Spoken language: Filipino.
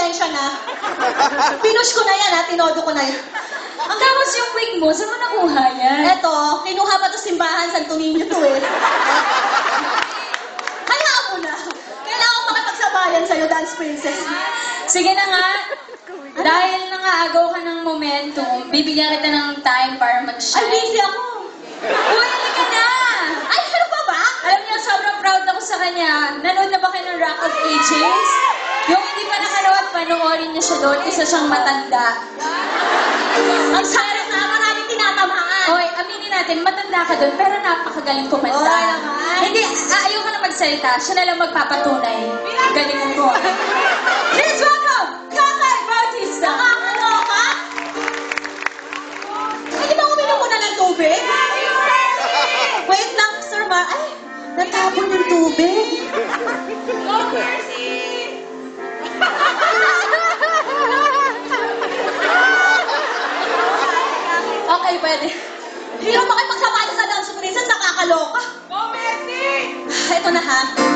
pasensya na. Pinush ko na yan, ha? Tinodo ko na yan. Tapos yung wig mo, saan mo nakuha yan? Eto, kinuha pa to simbahan, Santo Niño to eh. Hayaan mo na. Kailangan ko makipagsabayan sa'yo, Dance Princess. Sige na nga. Dahil nangaagaw ka ng momentum, bibigyan kita ng time para Ay, mag-shine. busy ako. Uy, halika na! Ay, ano pa ba? Alam niyo, sobrang proud ako sa kanya. Nanood na ba kayo ng Rock of Ages? Yung hindi pa nakanood, panoorin niyo siya doon, isa siyang matanda. Ang sarap na, maraming tinatamaan. Oy, aminin natin, matanda ka doon, pero napakagaling kumanta. Oy, naman. Hindi, ayoko na magsalita, siya na lang magpapatunay. Galing mo. Please welcome, Kakay Bautista! Nakakaloka? Ay, di ba uminom ko na ng tubig? Wait lang, Sir Mar. Ay, natapon yung tubig. Okay, pwede. Hindi ako makipagsabayan sa Dance Princess, nakakaloka. Go, Messi! Ito na ha.